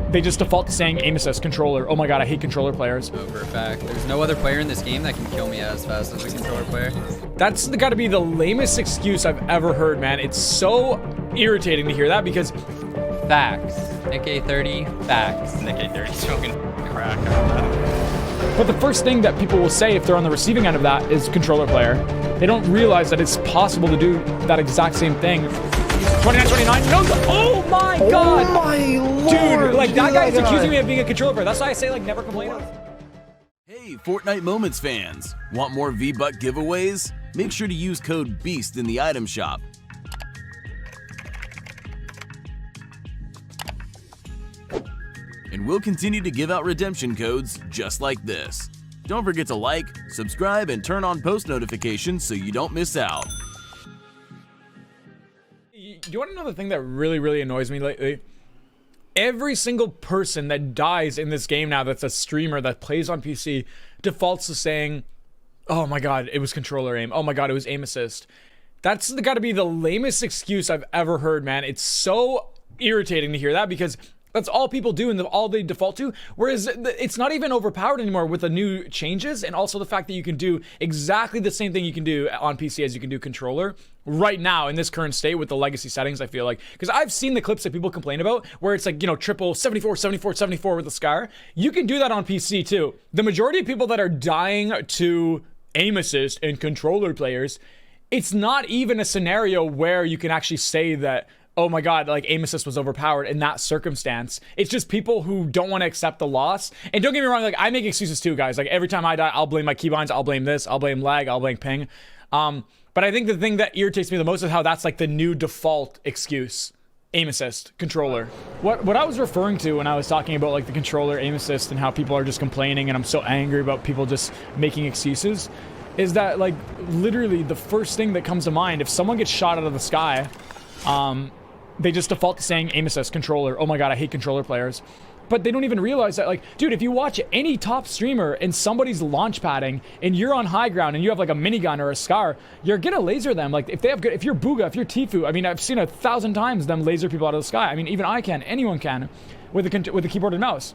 they just default to saying aim assist controller. Oh my god, I hate controller players. Oh, for a fact. There's no other player in this game that can kill me as fast as a controller player. That's got to be the lamest excuse I've ever heard, man. It's so irritating to hear that because Facts. Nick Eh30, facts. Nick Eh30 smoking crack on that. But the first thing that people will say if they're on the receiving end of that is controller player. They don't realize that it's possible to do that exact same thing. 29-29, no, oh my god! Oh my lord! Dude, like that guy is accusing me of being a controller player. That's why I say like never complain. Hey, Fortnite Moments fans! Want more V-Buck giveaways? Make sure to use code BEAST in the item shop. And we'll continue to give out redemption codes just like this. Don't forget to like, subscribe, and turn on post notifications so you don't miss out. You want to know the thing that really annoys me lately? Every single person that dies in this game now that's a streamer that plays on PC defaults to saying, oh my god, it was controller aim. Oh my god, it was aim assist. That's got to be the lamest excuse I've ever heard, man. It's so irritating to hear that because that's all people do and all they default to. Whereas it's not even overpowered anymore with the new changes and also the fact that you can do exactly the same thing you can do on PC as you can do controller right now in this current state with the legacy settings, I feel like. Because I've seen the clips that people complain about where it's like, you know, triple 74, 74, 74 with the Scar. You can do that on PC too. The majority of people that are dying to aim assist and controller players, it's not even a scenario where you can actually say that, oh my god, like aim assist was overpowered in that circumstance. It's just people who don't want to accept the loss. And don't get me wrong, like I make excuses too, guys. Like every time I die, I'll blame my keybinds, I'll blame this, I'll blame lag, I'll blame ping. But I think the thing that irritates me the most is how that's like the new default excuse. Aim assist, controller. What I was referring to when I was talking about like the controller aim assist and how people are just complaining and I'm so angry about people just making excuses is that like literally the first thing that comes to mind if someone gets shot out of the sky, they just default to saying aim assist controller. Oh my god, I hate controller players. But they don't even realize that, like, dude, if you watch any top streamer and somebody's launch padding and you're on high ground and you have like a minigun or a Scar, you're gonna laser them. Like if they have good, if you're Bugha, if you're tfue, I mean, I've seen 1,000 times them laser people out of the sky. I mean, even I can, anyone can, with the keyboard and mouse.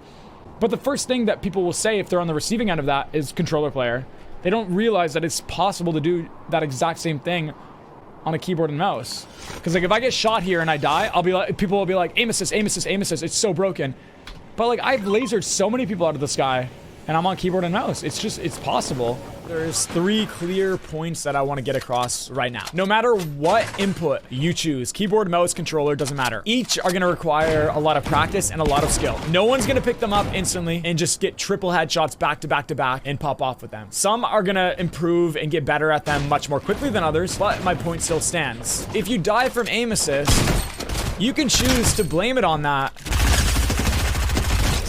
But the first thing that people will say if they're on the receiving end of that is controller player. They don't realize that it's possible to do that exact same thing on a keyboard and mouse. Because like if I get shot here and I die, I'll be like, people will be like, aim assist, aim assist, aim assist. It's so broken. But like I've lasered so many people out of the sky and I'm on keyboard and mouse. It's just, it's possible. There's 3 clear points that I want to get across right now. No matter what input you choose, keyboard, mouse, controller, doesn't matter. Each are going to require a lot of practice and a lot of skill. No one's going to pick them up instantly and just get triple headshots back to back to back and pop off with them. Some are going to improve and get better at them much more quickly than others, but my point still stands. If you die from aim assist, you can choose to blame it on that.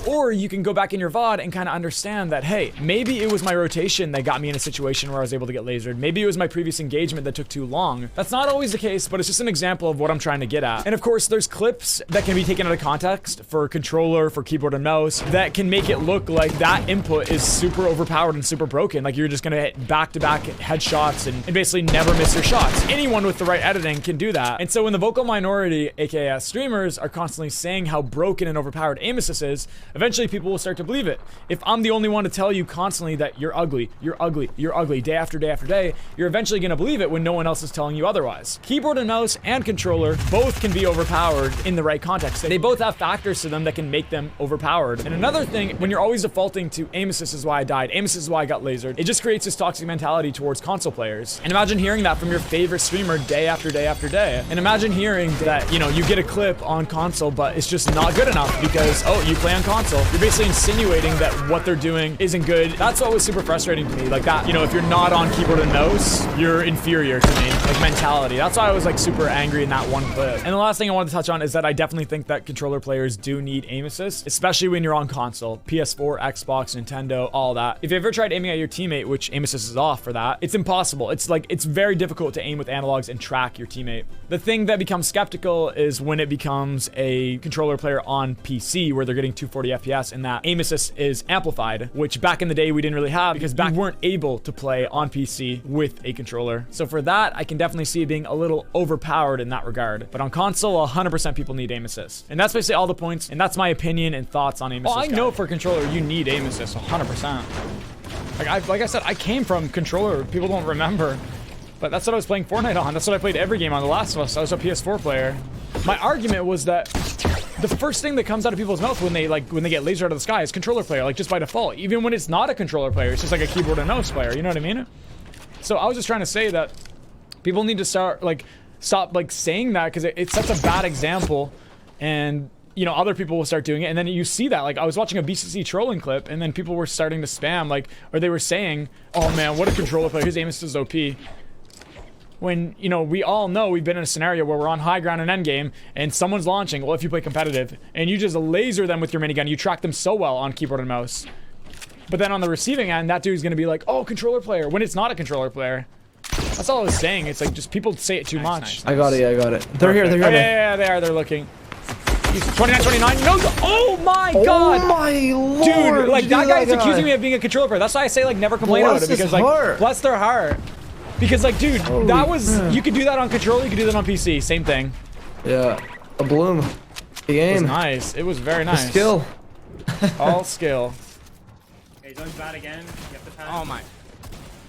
Or you can go back in your VOD and kind of understand that, hey, maybe it was my rotation that got me in a situation where I was able to get lasered. Maybe it was my previous engagement that took too long. That's not always the case, but it's just an example of what I'm trying to get at. And of course, there's clips that can be taken out of context for controller, for keyboard and mouse, that can make it look like that input is super overpowered and super broken. Like you're just gonna hit back-to-back headshots and basically never miss your shots. Anyone with the right editing can do that. And so when the vocal minority, aka streamers, are constantly saying how broken and overpowered aim assist is, eventually people will start to believe it. If I'm the only one to tell you constantly that you're ugly, you're ugly, you're ugly, day after day after day, you're eventually gonna believe it when no one else is telling you otherwise. Keyboard and mouse and controller both can be overpowered in the right context. They both have factors to them that can make them overpowered. And another thing, when you're always defaulting to aim assist is why I died, aim assist is why I got lasered, it just creates this toxic mentality towards console players. And imagine hearing that from your favorite streamer day after day after day. And imagine hearing that, you know, you get a clip on console, but it's just not good enough because, oh, you play on console. You're basically insinuating that what they're doing isn't good. That's what was super frustrating to me. Like that, you know, if you're not on keyboard and mouse, you're inferior to me, like mentality. That's why I was like super angry in that one clip. And the last thing I wanted to touch on is that I definitely think that controller players do need aim assist, especially when you're on console, PS4, Xbox, Nintendo, all that. If you ever tried aiming at your teammate, which aim assist is off for that, it's impossible. It's like, it's very difficult to aim with analogs and track your teammate. The thing that becomes skeptical is when it becomes a controller player on PC where they're getting 240 FPS, and that aim assist is amplified, which back in the day we didn't really have because back we weren't able to play on PC with a controller. So for that, I can definitely see it being a little overpowered in that regard. But on console, 100% people need aim assist. And that's basically all the points, and that's my opinion and thoughts on aim assist. I know for controller you need aim assist 100%. Like I said, I came from controller. People don't remember. But that's what I was playing Fortnite on. That's what I played every game on. The Last of Us. I was a PS4 player. My argument was that the first thing that comes out of people's mouth when they get laser out of the sky is controller player, like just by default. Even when it's not a controller player, it's just like a keyboard and mouse player. You know what I mean? So I was just trying to say that people need to stop saying that because it sets a bad example, and you know other people will start doing it, and then you see that. Like I was watching a BCC trolling clip, and then people were starting to spam or they were saying, "Oh man, what a controller player! His aim is OP." When, you know, we all know we've been in a scenario where we're on high ground and endgame and someone's launching, well, if you play competitive, and you just laser them with your minigun, you track them so well on keyboard and mouse. But then on the receiving end, that dude's gonna be like, oh, controller player, when it's not a controller player. That's all I was saying. It's like, just people say it too much. Nice. I got it, They're here, oh, yeah, they are, they're looking. He's 29-29, no, oh my god! Oh my lord! Dude, like, that guy is accusing me of being a controller player. That's why I say, like, never complain about it, because, like, bless their heart. Because, like, dude, that was... You could do that on controller, you could do that on PC. Same thing. Yeah. A bloom. The game. It was nice. It was very nice. The skill. All skill. Okay, zone's bad again. You have to pass. Oh my.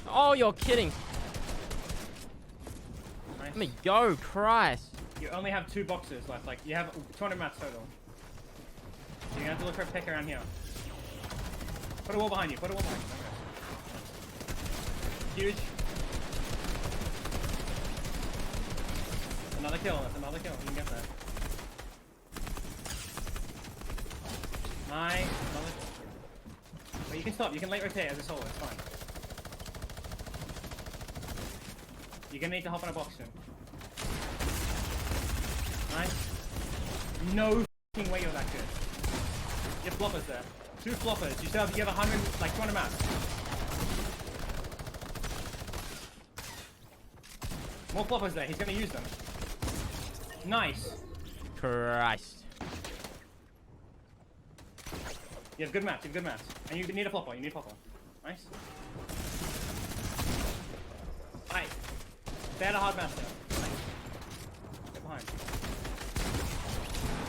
Oh, you're kidding. Nice. Let me go, Christ. You only have 2 boxes left. Like, you have 200 mats total. So you have to look for a pick around here. Put a wall behind you. Put a wall behind you. Huge. Another kill. That's another kill. You can get that. Nice. Another kill. But you can stop. You can late rotate as a solo. It's fine. You're gonna need to hop on a box soon. Nice. No f***ing way you're that good. You have floppers there. 2 floppers. You have 100, like 200 mats. More floppers there. He's gonna use them. Nice. Christ. You have good mats. You have good mats. And you need a flopper. You need a flopper. Nice. Alright. Stay at a hard master. Nice. Get behind.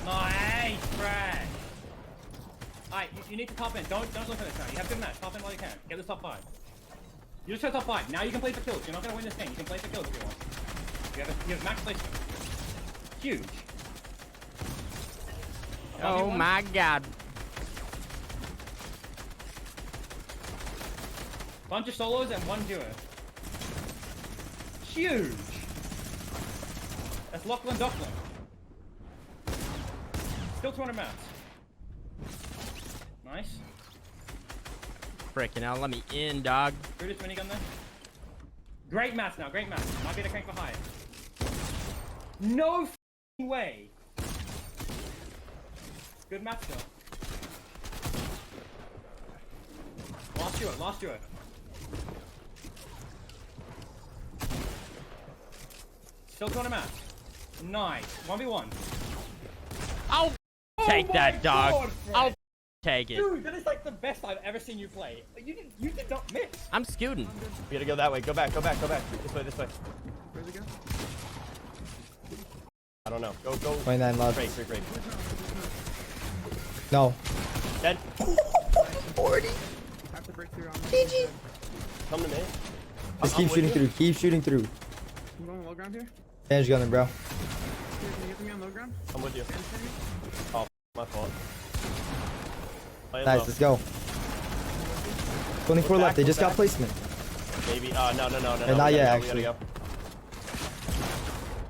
Nice, Brad. Alright, you need to top in. Don't look at this now. You have good match. Top in while you can. Get this top 5. You just got top 5. Now you can play for kills. You're not gonna win this game. You can play for kills if you want. You have max placement. Huge. Oh my god. Bunch of solos and 1 duo. Huge. That's Lachlan Docklin. Still 200 mats. Nice. Frickin' hell, let me in, dog. Brutus minigun there. Great mats now, great mats. Might be able to crank for high. No f***ing way. Good mats still. Lost duo. Still 200 mats. Nice. 1v1. I'll take that, dog. God, I'll take it. Dude, that is like the best I've ever seen you play. You did not miss. I'm scooting. You gotta go that way. Go back. This way. Where's it go? I don't know. Go. 29 left. Break. No. Dead. 40. Have to break through on GG. Come to me. Just keep shooting through. Keep shooting through. I'm going low ground here. Manage gunning, bro. Can you get me on low ground? I'm with you. Oh, my fault. Play it Nice, low. let's go. 24 left. They just got placement. Maybe. No. Not yet, We actually. gotta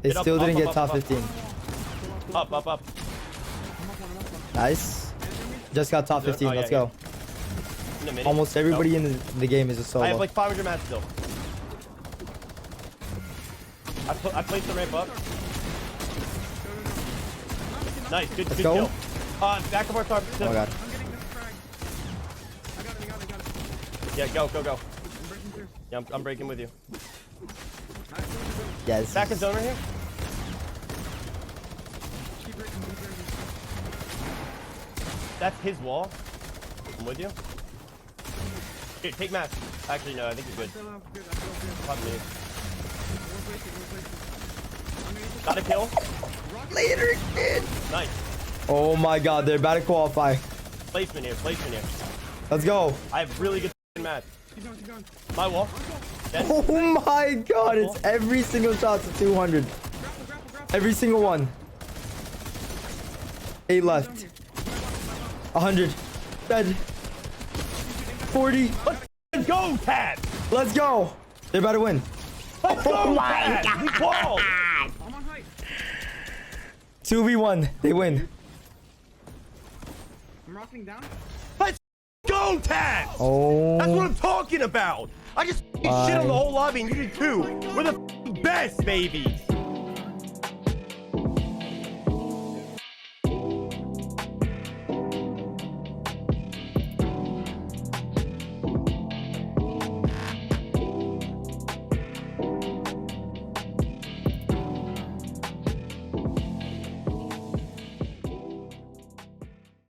They Get up, still didn't up, get up, top up. 15. Up. Nice. Just got top 15. Oh, yeah, Let's go. In the mini. Almost everybody in the game is a solo. I have like 500 mats still. I placed the ramp up. Nice, good go. kill. Back of our car. Oh my god. Yeah, go. Yeah, I'm breaking with you. Yes. Back in zone right here. That's his wall. I'm with you. Here, take mats. Actually, no, I think you're good. Probably. Got a kill. Later, kid. Nice. Oh my god, they're about to qualify. Placement here, placement here. Let's go. I have really good mats. My wall. Dead. Oh my god, it's every single shot to 200. Every single one. 8 left. 100. Dead. 40. Let's go, Tad. Let's go. They're about to win. Let's go, Tad. We called. 2v1. They win. Let's go, Tad. Oh. That's what I'm talking about. I just shit on the whole lobby and you did too. We're the best, baby.